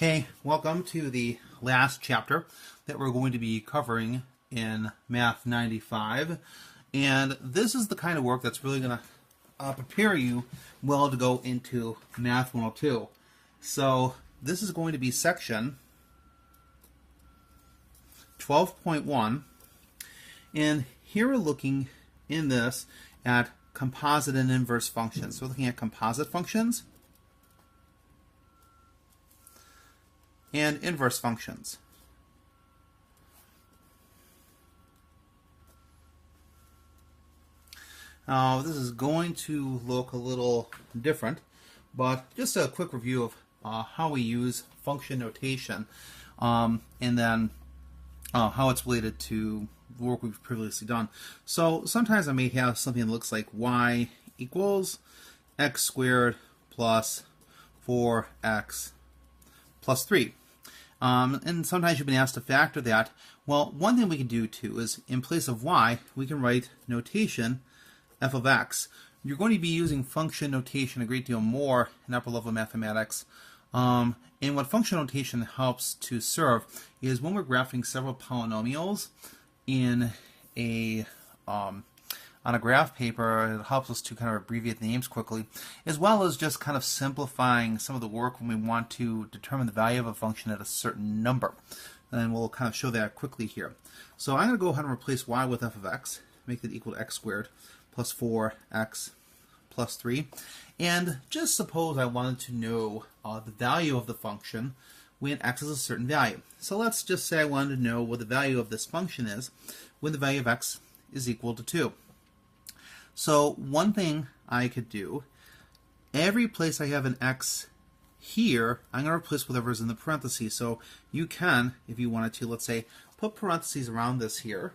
Okay, welcome to the last chapter that we're going to be covering in Math 95. And this is the kind of work that's really going to prepare you well to go into Math 102. So this is going to be section 12.1. And here we're looking in this at composite and inverse functions. So we're looking at composite functions and inverse functions. Now, this is going to look a little different, but just a quick review of how we use function notation, and then how it's related to the work we've previously done. So sometimes I may have something that looks like y equals x squared plus 4x plus 3. And sometimes you've been asked to factor that. Well, one thing we can do too is in place of y, we can write notation f of x. You're going to be using function notation a great deal more in upper level mathematics. And what function notation helps to serve is when we're graphing several polynomials in a on a graph paper, it helps us to kind of abbreviate the names quickly, as well as just kind of simplifying some of the work when we want to determine the value of a function at a certain number. And we'll kind of show that quickly here. So I'm going to go ahead and replace y with f of x, make that equal to x squared plus 4x plus 3. And just suppose I wanted to know the value of the function when x is a certain value. So let's just say I wanted to know what the value of this function is when the value of x is equal to 2. So one thing I could do, every place I have an x here, I'm going to replace whatever's in the parentheses. So you can, if you wanted to, let's say, put parentheses around this here.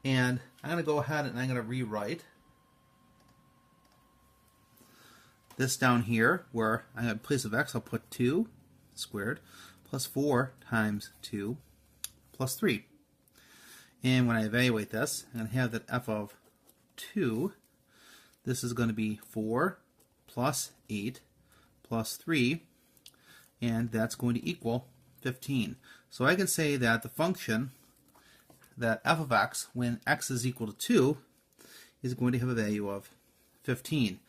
And I'm going to go ahead and I'm going to rewrite this down here, where in place of x, I'll put 2 squared plus 4 times 2 plus 3. And when I evaluate this, I'm going to have that f of 2. This is going to be 4 plus 8 plus 3, and that's going to equal 15. So I can say that the function, that f of x, when x is equal to 2, is going to have a value of 15.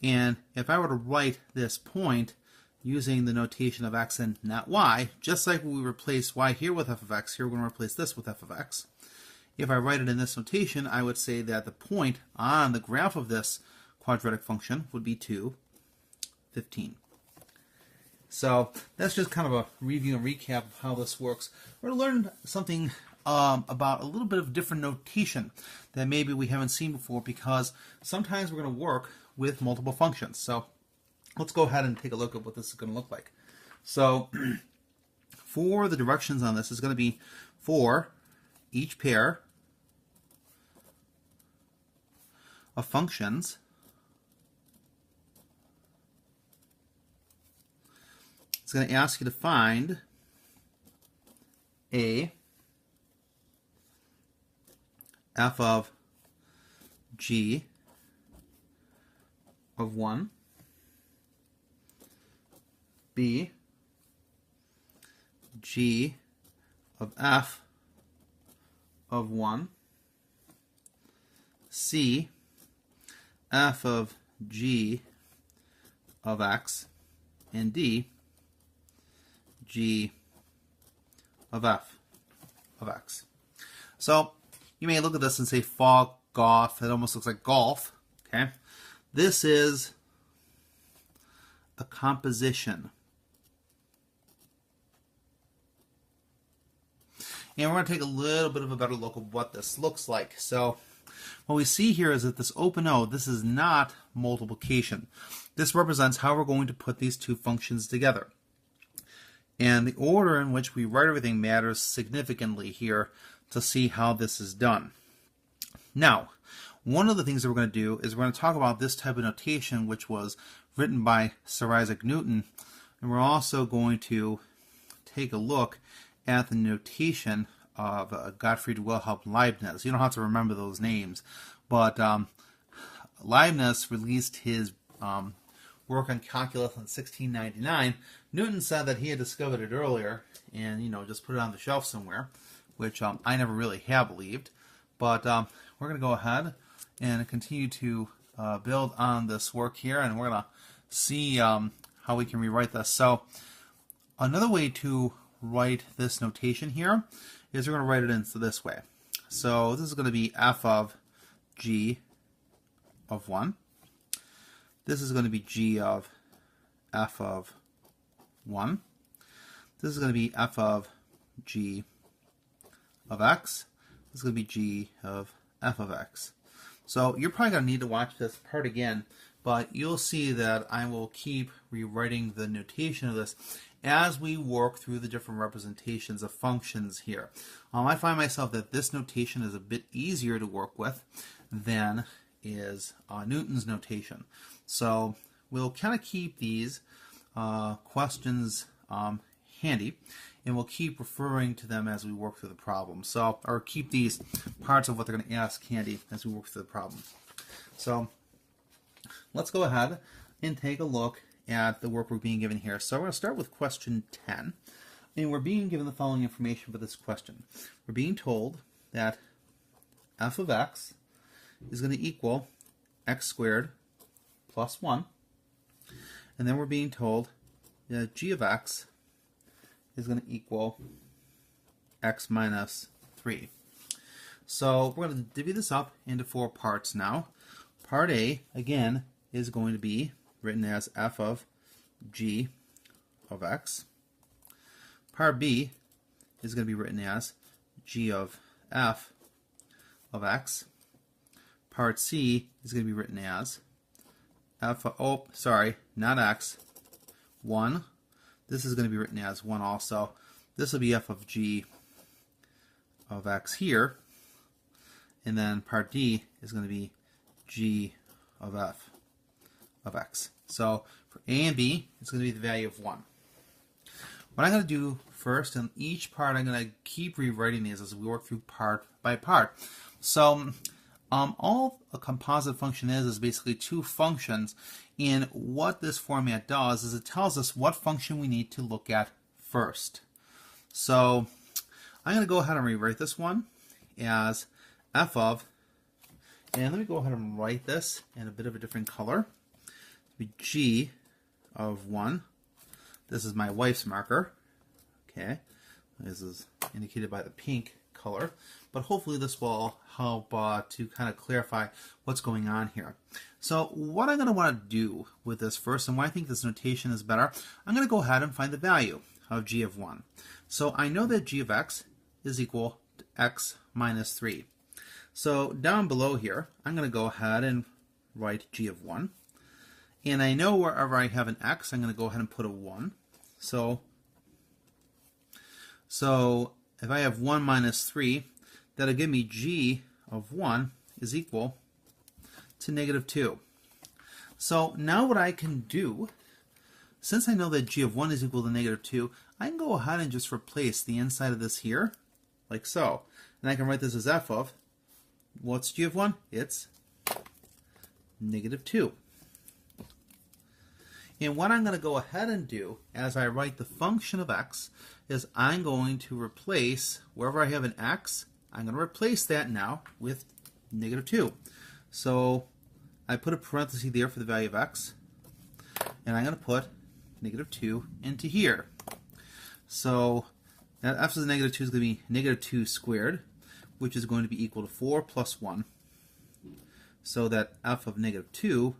And if I were to write this point using the notation of x and not y, just like when we replace y here with f of x, here we're going to replace this with f of x. If I write it in this notation, I would say that the point on the graph of this quadratic function would be 2, 15. So that's just kind of a review and recap of how this works. We're going to learn something about a little bit of different notation that maybe we haven't seen before, because sometimes we're going to work with multiple functions. So let's go ahead and take a look at what this is going to look like. So for the directions on this is going to be for each pair of functions it's going to ask you to find a f of g of 1, b g of f of 1, c f of g of x, and d g of f of x. So you may look at this and say fog golf. It almost looks like golf. Okay, this is a composition. And we're going to take a little bit of a better look at what this looks like. So what we see here is that this open O, this is not multiplication. This represents how we're going to put these two functions together. And the order in which we write everything matters significantly here to see how this is done. Now, one of the things that we're going to do is we're going to talk about this type of notation, which was written by Sir Isaac Newton. And we're also going to take a look at the notation of Gottfried Wilhelm Leibniz. You don't have to remember those names, but Leibniz released his work on calculus in 1699, Newton said that he had discovered it earlier and, just put it on the shelf somewhere, which I never really have believed. But we're going to go ahead and continue to build on this work here, and we're going to see how we can rewrite this. So another way to write this notation here is we're going to write it in this way. So this is going to be f of g of 1. This is going to be g of f of 1. This is going to be f of g of x. This is going to be g of f of x. So you're probably going to need to watch this part again, but you'll see that I will keep rewriting the notation of this as we work through the different representations of functions here. I find myself that this notation is a bit easier to work with than is Newton's notation. So we'll kind of keep these questions handy, and we'll keep referring to them as we work through the problem. So, or keep these parts of what they're going to ask handy as we work through the problem. So let's go ahead and take a look at the work we're being given here. So we're going to start with question 10, and we're being given the following information for this question. We're being told that f of x is going to equal x squared plus 1, and then we're being told that g of x is going to equal x minus 3. So we're going to divvy this up into 4 parts now. Part A, again, is going to be written as f of g of x. Part B is going to be written as g of f of x. Part C is going to be written as f of, not x, 1. This is going to be written as 1 also. This will be f of g of x here. And then part D is going to be g of f of x. So for A and B, it's going to be the value of 1. What I'm going to do first, in each part, I'm going to keep rewriting these as we work through part by part. So all a composite function is basically 2 functions, and what this format does is it tells us what function we need to look at first. So I'm going to go ahead and rewrite this one as f of, and let me go ahead and write this in a bit of a different color. It'll be g of 1. This is my wife's marker. Okay, this is indicated by the pink color, but hopefully this will help to kind of clarify what's going on here. So what I'm going to want to do with this first, and why I think this notation is better, I'm going to go ahead and find the value of g of 1. So I know that g of x is equal to x minus 3. So down below here, I'm going to go ahead and write g of 1. And I know wherever I have an x, I'm going to go ahead and put a 1. So if I have 1 minus 3, that'll give me g of 1 is equal to negative 2. So now what I can do, since I know that g of 1 is equal to negative 2, I can go ahead and just replace the inside of this here, like so. And I can write this as f of, what's g of 1? It's negative 2. And what I'm going to go ahead and do as I write the function of x is I'm going to replace, wherever I have an x, I'm going to replace that now with negative 2. So I put a parenthesis there for the value of x, and I'm going to put negative 2 into here. So that f of negative 2 is going to be negative 2 squared, which is going to be equal to 4 plus 1. So that f of negative 2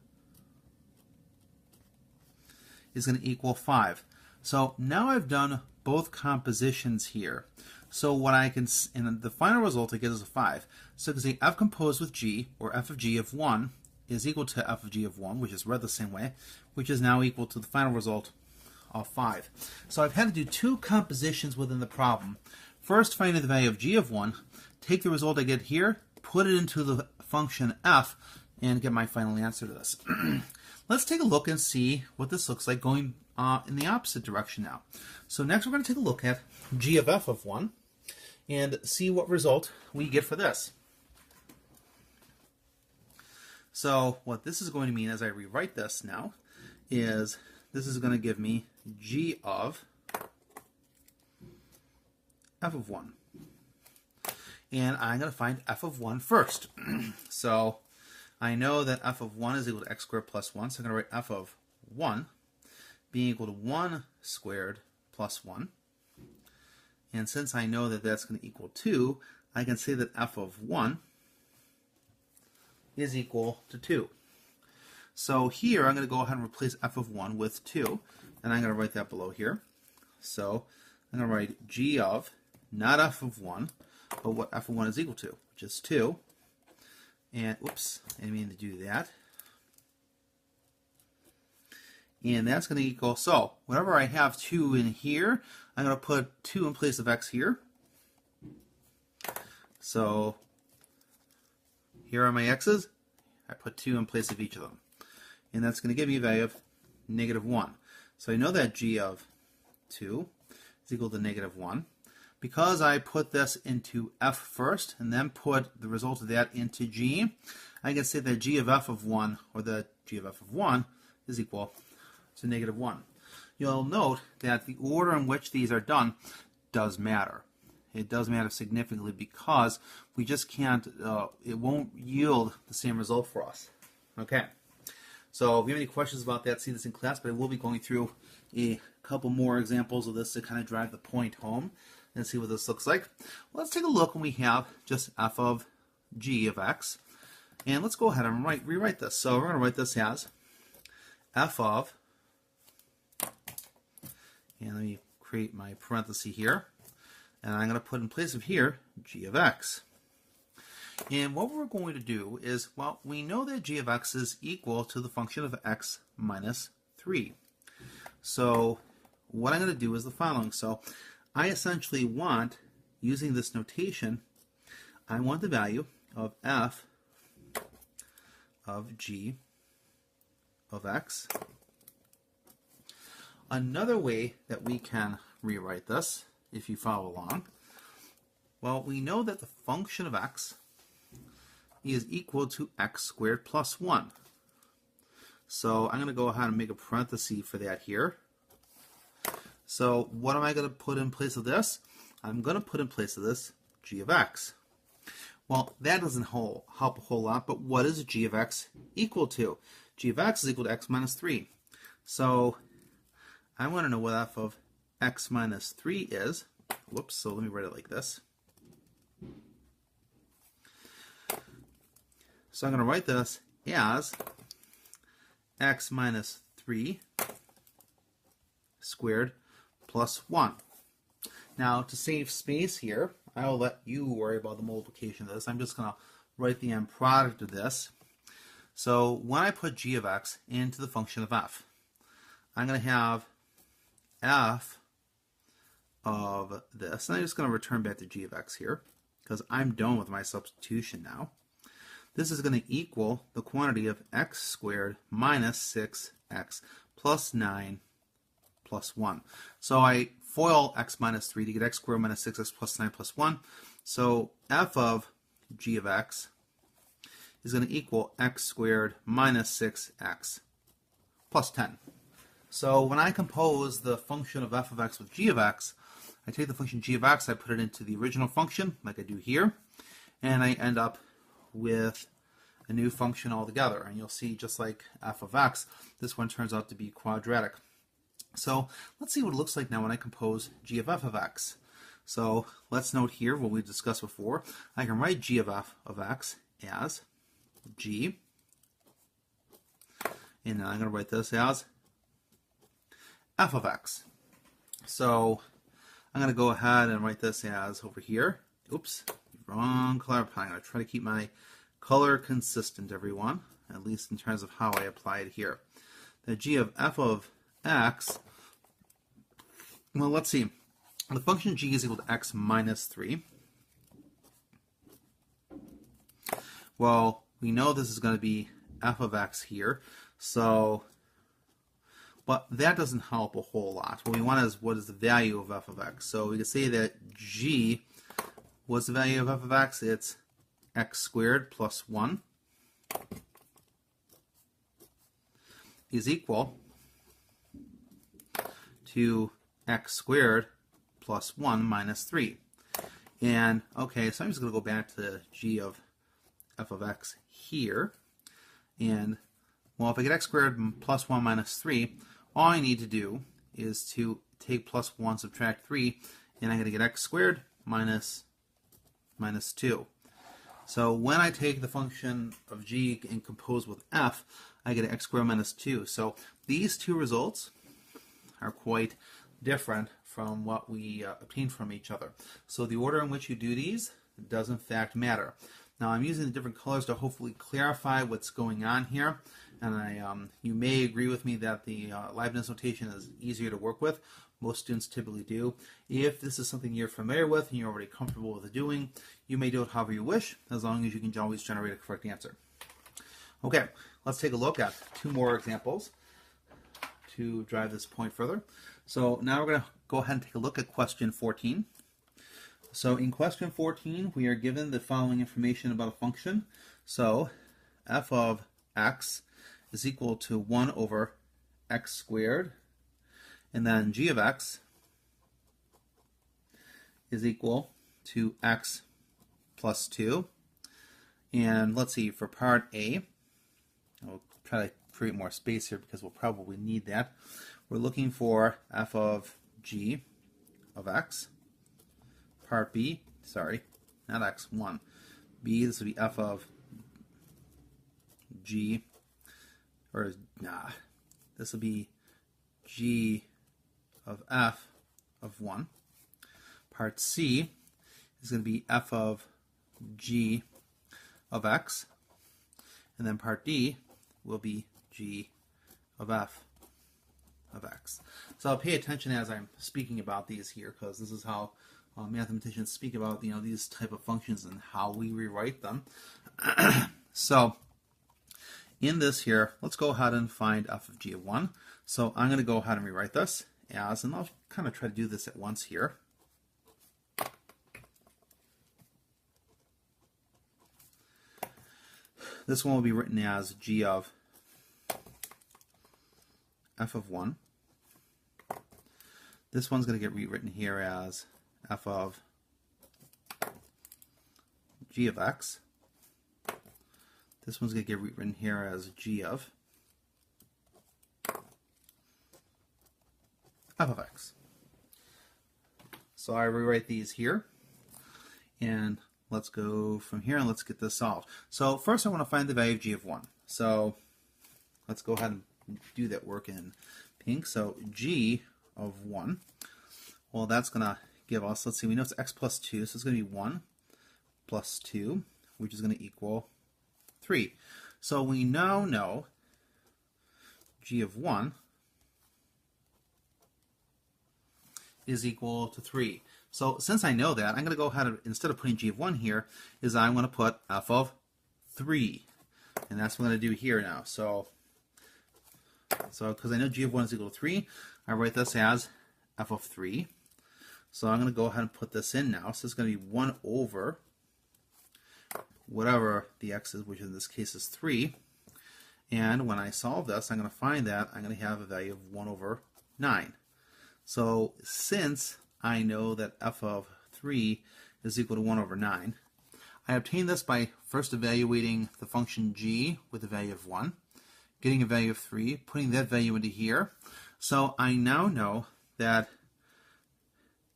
is going to equal 5. So now I've done both compositions here. So what I can, and the final result I get is a 5. So I can say f composed with g, or f of g of 1, is equal to f of g of 1, which is read the same way, which is now equal to the final result of 5. So I've had to do 2 compositions within the problem. First, find the value of g of 1, take the result I get here, put it into the function f, and get my final answer to this. Let's take a look and see what this looks like going in the opposite direction now. So next we're going to take a look at g of f of 1 and see what result we get for this. So what this is going to mean as I rewrite this now is this is going to give me g of f of 1. And I'm going to find f of 1 first. So I know that f of 1 is equal to x squared plus 1, so I'm going to write f of 1 being equal to 1 squared plus 1. And since I know that that's going to equal 2, I can say that f of 1 is equal to 2. So here I'm going to go ahead and replace f of 1 with 2, and I'm going to write that below here. So I'm going to write g of, not f of 1, but what f of 1 is equal to, which is 2. And, oops, I didn't mean to do that. And that's going to equal, so whenever I have 2 in here, I'm going to put 2 in place of x here. So here are my x's. I put 2 in place of each of them. And that's going to give me a value of negative 1. So I know that g of 2 is equal to negative 1. Because I put this into f first and then put the result of that into g, I can say that g of f of 1, or the g of f of 1, is equal to negative 1. You'll note that the order in which these are done does matter. It does matter significantly because we just can't, it won't yield the same result for us. Okay, so if you have any questions about that, see this in class, but I will be going through a couple more examples of this to kind of drive the point home and see what this looks like. Well, let's take a look when we have just f of g of x. And let's go ahead and rewrite this. So we're going to write this as f of, and let me create my parenthesis here, and I'm going to put in place of here g of x. And what we're going to do is, well, we know that g of x is equal to the function of x minus 3. So what I'm going to do is the following. So I essentially want, using this notation, I want the value of f of g of x. Another way that we can rewrite this, if you follow along, well, we know that the function of x is equal to x squared plus 1. So I'm going to go ahead and make a parenthesis for that here. So what am I going to put in place of this? I'm going to put in place of this g of x. Well, that doesn't help a whole lot, but what is g of x equal to? G of x is equal to x minus 3. So I want to know what f of x minus 3 is. Whoops, so let me write it like this. So I'm going to write this as x minus 3 squared plus 1. Now, to save space here, I'll let you worry about the multiplication of this. I'm just going to write the end product of this. So when I put g of x into the function of f, I'm going to have f of this. And I'm just going to return back to g of x here because I'm done with my substitution now. This is going to equal the quantity of x squared minus 6x plus 9 plus 1. So I FOIL x minus 3 to get x squared minus 6x plus 9 plus 1. So f of g of x is going to equal x squared minus 6x plus 10. So when I compose the function of f of x with g of x, I take the function g of x, I put it into the original function, like I do here, and I end up with a new function altogether. And you'll see, just like f of x, this one turns out to be quadratic. So let's see what it looks like now when I compose g of f of x. So let's note here what we discussed before. I can write g of f of x as g, and then I'm going to write this as f of x. So I'm going to go ahead and write this as over here. Oops, wrong color. I'm going to try to keep my color consistent, everyone, at least in terms of how I apply it here. The g of f of x, well, let's see. The function g is equal to x minus 3. Well, we know this is going to be f of x here, so, but that doesn't help a whole lot. What we want is what is the value of f of x. So we can say that g, what's the value of f of x? It's x squared plus 1 is equal to x squared plus 1 minus 3. And, okay, so I'm just going to go back to g of f of x here. And, well, if I get x squared plus 1 minus 3, all I need to do is to take plus 1, subtract 3, and I'm going to get x squared minus 2. So when I take the function of g and compose with f, I get x squared minus 2. So these two results are quite different from what we obtained from each other. So the order in which you do these does in fact matter. Now I'm using the different colors to hopefully clarify what's going on here, and you may agree with me that the Leibniz notation is easier to work with. Most students typically do. If this is something you're familiar with and you're already comfortable with doing, you may do it however you wish, as long as you can always generate a correct answer. Okay, let's take a look at two more examples to drive this point further. So now we're going to go ahead and take a look at question 14. So in question 14, we are given the following information about a function. So f of x is equal to 1 over x squared, and then g of x is equal to x plus 2. And let's see, for part A, I'll try to create more space here because we'll probably need that. We're looking for f of g of x. Part B, sorry, not x1. B, this will be f of g, or this will be g of f of 1. Part C is going to be f of g of x. And then part D will be g of f of x. So I'll pay attention as I'm speaking about these here, because this is how mathematicians speak about these type of functions and how we rewrite them. So in this here, let's go ahead and find f of g of 1. So I'm going to go ahead and rewrite this as, and I'll kind of try to do this at once here. This one will be written as g of f of 1. This one's going to get rewritten here as f of g of x. This one's going to get rewritten here as g of f of x. So I rewrite these here, and let's go from here and let's get this solved. So first I want to find the value of g of 1. So let's go ahead and do that work in pink. So g of 1, well, that's going to give us, let's see, we know it's x plus 2, so it's going to be 1 plus 2, which is going to equal 3. So we now know g of 1 is equal to 3. So since I know that, I'm going to go ahead and, instead of putting g of 1 here, I'm going to put f of 3. And that's what I'm going to do here now. So because I know g of 1 is equal to 3, I write this as f of 3. So I'm going to go ahead and put this in now. So it's going to be 1 over whatever the x is, which in this case is 3. And when I solve this, I'm going to find that I'm going to have a value of 1 over 9. So since I know that f of 3 is equal to 1 over 9, I obtain this by first evaluating the function g with a value of 1, getting a value of 3, putting that value into here. So I now know that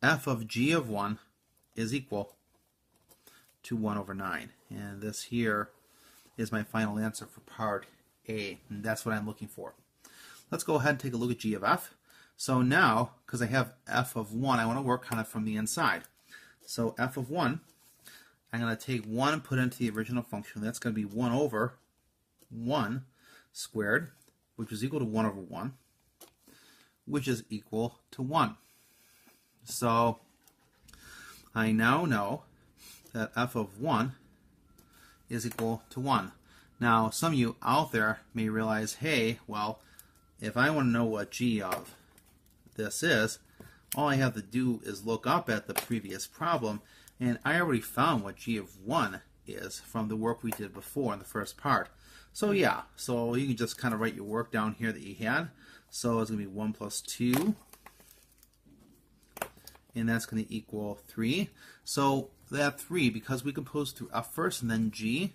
f of g of 1 is equal to 1 over 9. And this here is my final answer for part A, and that's what I'm looking for. Let's go ahead and take a look at g of f. So now, because I have f of 1, I want to work on it from the inside. So f of 1, I'm going to take 1 and put it into the original function. That's going to be 1 over 1 squared, which is equal to 1 over 1, which is equal to 1. So I now know that f of 1 is equal to 1. Now, some of you out there may realize, hey, well, if I want to know what g of this is, all I have to do is look up at the previous problem, and I already found what g of 1 is from the work we did before in the first part. So yeah, so you can just kind of write your work down here that you had. So it's going to be 1 plus 2 and that's going to equal 3. So that 3, because we composed through f first and then g,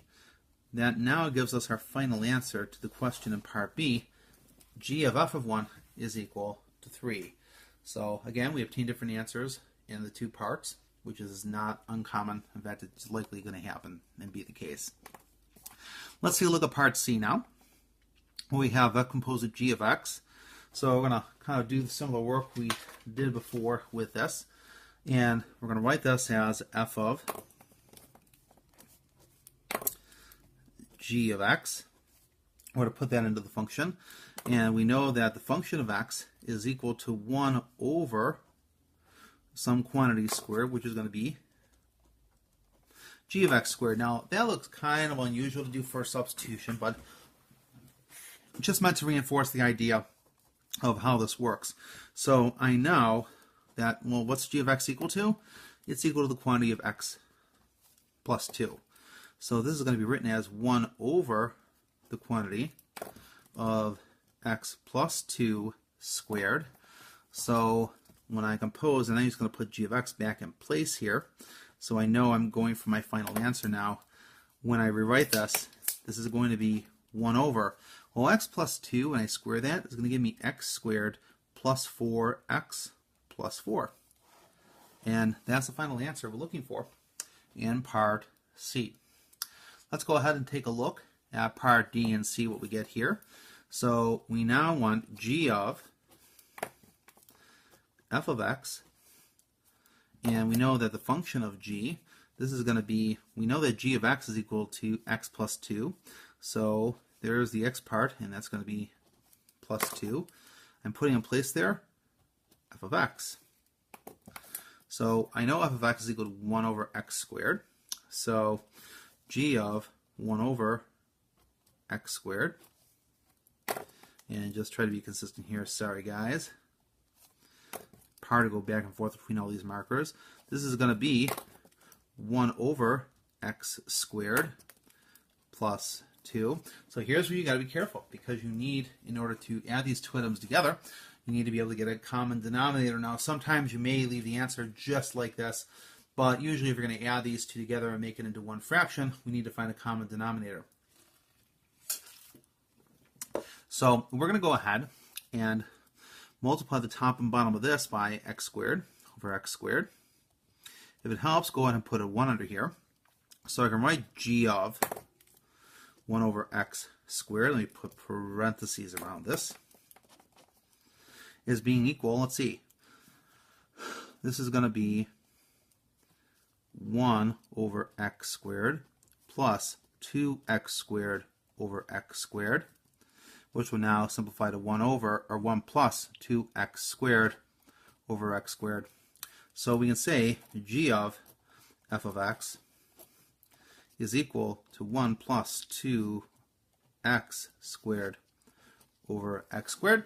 that now gives us our final answer to the question in part B. G of f of 1 is equal to 3. So again, we obtained different answers in the two parts, which is not uncommon. In fact, it's likely going to happen and be the case. Let's take a look at part C now. We have f composed of g of x. So we're going to kind of do the similar work we did before with this. And we're going to write this as f of g of x. We're going to put that into the function. And we know that the function of x is equal to 1 over some quantity squared, which is going to be g of x squared. Now, that looks kind of unusual to do for a substitution, but just meant to reinforce the idea of how this works. So I know that, well, what's g of x equal to? It's equal to the quantity of x plus 2. So this is going to be written as 1 over the quantity of x plus 2 squared. So when I compose, and I'm just going to put g of x back in place here, so I know I'm going for my final answer now. When I rewrite this, this is going to be 1 over, well, x plus 2, when I square that, is going to give me x squared plus 4x plus 4. And that's the final answer we're looking for in part C. Let's go ahead and take a look at part D and see what we get here. So we now want g of f of x, and we know that the function of g, this is going to be, we know that g of x is equal to x plus 2. So there's the x part, and that's going to be plus 2. I'm putting in place there f of x. So I know f of x is equal to 1 over x squared. So g of 1 over x squared, and just try to be consistent here, sorry guys, hard to go back and forth between all these markers. This is going to be 1 over x squared plus 2. So here's where you got to be careful, because you need, in order to add these two items together, you need to be able to get a common denominator. Now sometimes you may leave the answer just like this, but usually if you're going to add these two together and make it into one fraction, we need to find a common denominator. So we're going to go ahead and multiply the top and bottom of this by x squared over x squared. If it helps, go ahead and put a 1 under here. So I can write g of 1 over x squared, let me put parentheses around this, is being equal, let's see, this is going to be 1 over x squared plus 2x squared over x squared, which will now simplify to 1 over, or 1 plus 2x squared over x squared. So we can say g of f of x is equal to 1 plus 2x squared over x squared.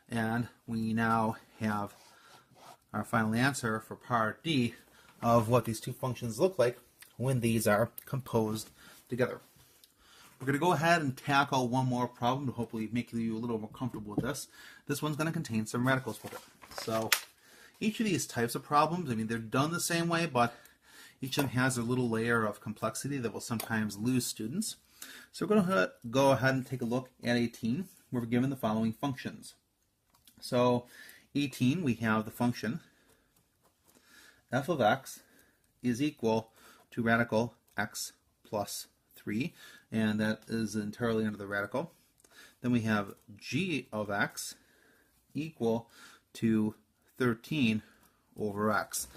And we now have our final answer for part D of what these two functions look like when these are composed together. We're going to go ahead and tackle one more problem to hopefully make you a little more comfortable with this. This one's going to contain some radicals with it. So each of these types of problems, I mean, they're done the same way, but each of them has a little layer of complexity that will sometimes lose students. So we're going to go ahead and take a look at 18, where we're given the following functions. So 18, we have the function f of x is equal to radical x plus 3, and that is entirely under the radical. Then we have g of x equal to 13 over x.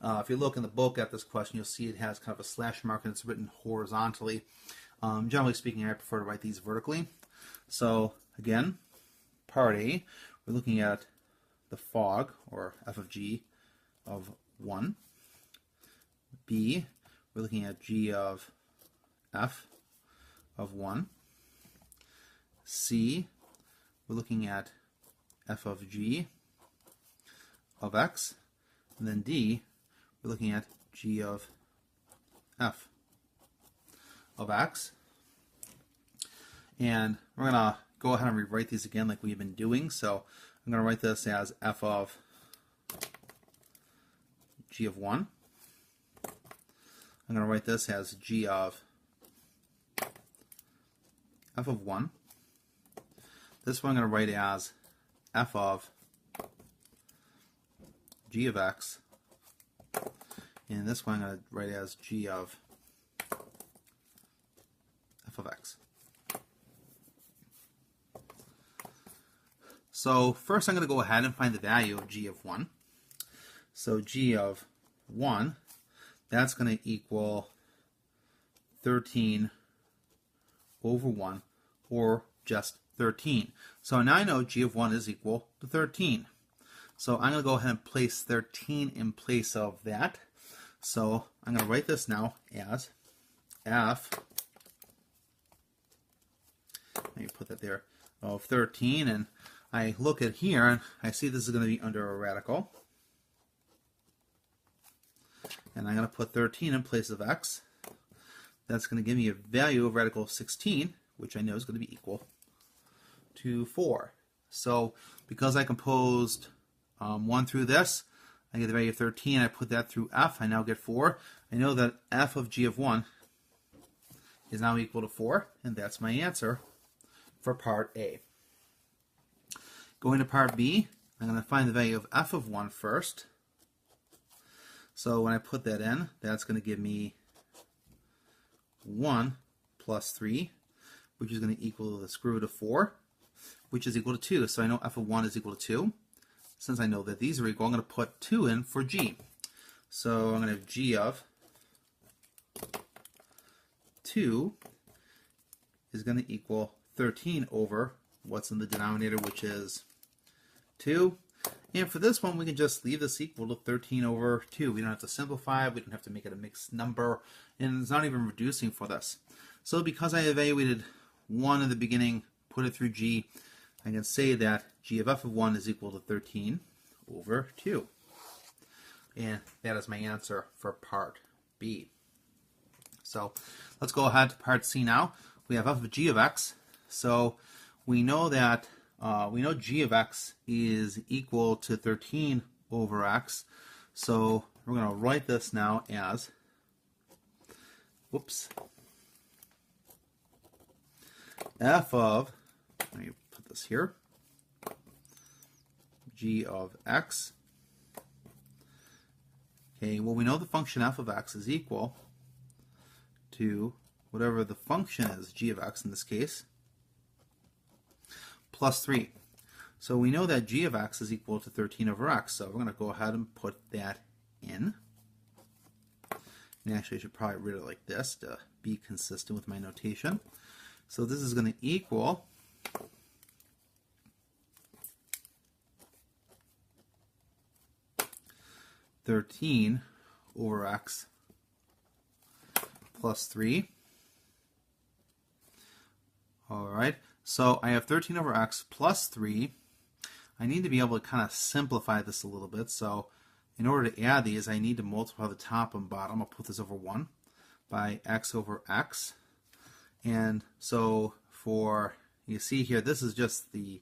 If you look in the book at this question, you'll see it has kind of a slash mark and it's written horizontally. Generally speaking, I prefer to write these vertically. So again, part A, we're looking at the fog, or f of g of 1. B, we're looking at g of f of 1. C, we're looking at f of g of x. And then D, we're looking at g of f of x. And we're going to go ahead and rewrite these again like we've been doing. So I'm going to write this as f of g of 1. I'm going to write this as g of f of 1. This one I'm going to write as f of g of x. And this one I'm going to write as g of f of x. So first I'm going to go ahead and find the value of g of 1. So g of 1, that's going to equal 13 over 1, or just 13. So now I know g of 1 is equal to 13. So I'm going to go ahead and place 13 in place of that. So I'm going to write this now as f, let me put that there, of 13, and I look at here and I see this is going to be under a radical. And I'm going to put 13 in place of x. That's going to give me a value of radical of 16, which I know is going to be equal to 4. So because I composed 1 through this, I get the value of 13. I put that through f. I now get 4. I know that f of g of 1 is now equal to 4, and that's my answer for part A. Going to part B, I'm going to find the value of f of 1 first. So when I put that in, that's going to give me 1 plus 3, which is going to equal the square root of 4, which is equal to 2. So I know f of 1 is equal to 2. Since I know that these are equal, I'm going to put 2 in for g. So I'm going to have g of 2 is going to equal 13 over what's in the denominator, which is 2. And for this one, we can just leave this equal to 13 over 2. We don't have to simplify it. We don't have to make it a mixed number. And it's not even reducing for this. So because I evaluated 1 in the beginning, put it through g, I can say that g of f of 1 is equal to 13 over 2. And that is my answer for part B. So let's go ahead to part C now. We have f of g of x. So we know that g of x is equal to 13 over x. So we're going to write this now as, f of, let me put this here, g of x. Okay, well, we know the function f of x is equal to whatever the function is, g of x in this case, plus 3. So we know that g of x is equal to 13 over x. So we're going to go ahead and put that in. And actually, I should probably read it like this to be consistent with my notation. So this is going to equal 13 over x plus 3. All right, so I have 13 over x plus 3. I need to be able to kind of simplify this a little bit. So in order to add these, I need to multiply the top and bottom. I'll put this over 1 by x over x. And so for, you see here, this is just the,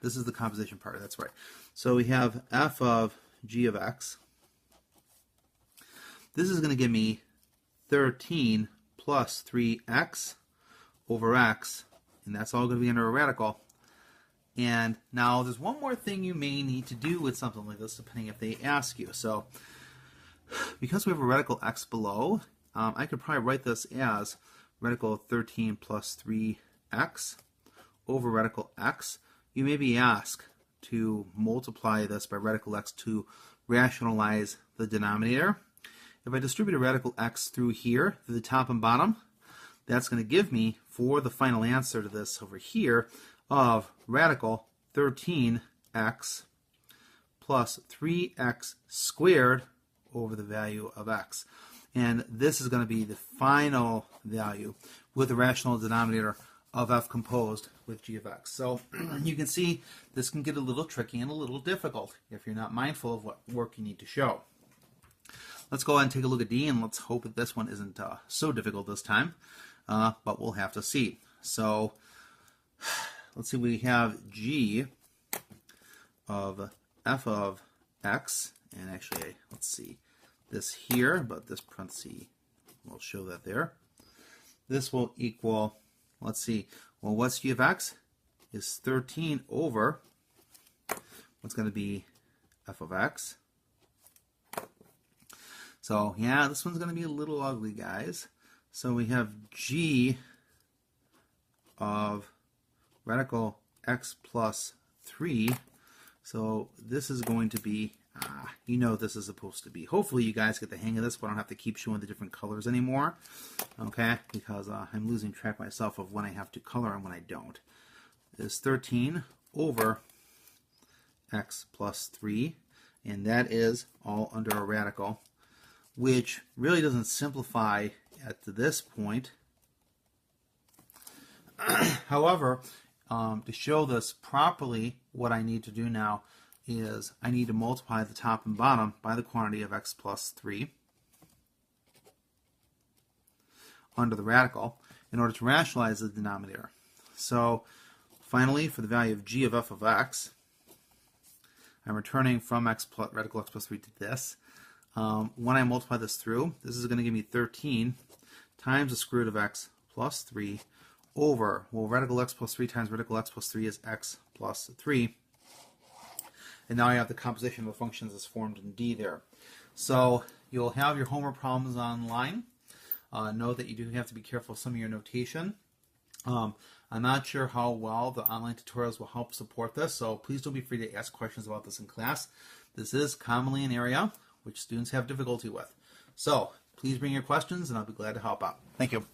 this is the composition part. That's right. So we have f of g of x. This is going to give me 13 plus 3x over x, and that's all going to be under a radical. And now there's one more thing you may need to do with something like this, depending if they ask you. So because we have a radical x below, I could probably write this as radical 13 plus 3x over radical x. You may be asked to multiply this by radical x to rationalize the denominator. If I distribute a radical x through here, through the top and bottom, that's going to give me, for the final answer to this over here, of radical 13x plus 3x squared over the value of x. And this is going to be the final value with the rational denominator of f composed with g of x. So you can see this can get a little tricky and a little difficult if you're not mindful of what work you need to show. Let's go ahead and take a look at D, and let's hope that this one isn't so difficult this time, but we'll have to see. So let's see, we have g of f of x, and actually, let's see, this here, but this parenthesis will show that there. This will equal, let's see, well, what's g of x? Is 13 over what's going to be f of x. So, yeah, this one's going to be a little ugly, guys. So we have g of radical x plus 3. So this is going to be, you know this is supposed to be. Hopefully you guys get the hang of this, but I don't have to keep showing the different colors anymore. Okay, because I'm losing track myself of when I have to color and when I don't. Is 13 over x plus 3, and that is all under a radical, which really doesn't simplify at this point. However, to show this properly, what I need to do now is I need to multiply the top and bottom by the quantity of x plus 3 under the radical in order to rationalize the denominator. So finally, for the value of g of f of x, I'm returning from radical x plus 3 to this. When I multiply this through, this is going to give me 13 times the square root of x plus 3 over, well, radical x plus 3 times radical x plus 3 is x plus 3. And now I have the composition of the functions as formed in D there. So you'll have your homework problems online. Know that you do have to be careful of some of your notation. I'm not sure how well the online tutorials will help support this, so please don't be afraid to ask questions about this in class. This is commonly an area which students have difficulty with. So please bring your questions and I'll be glad to help out. Thank you.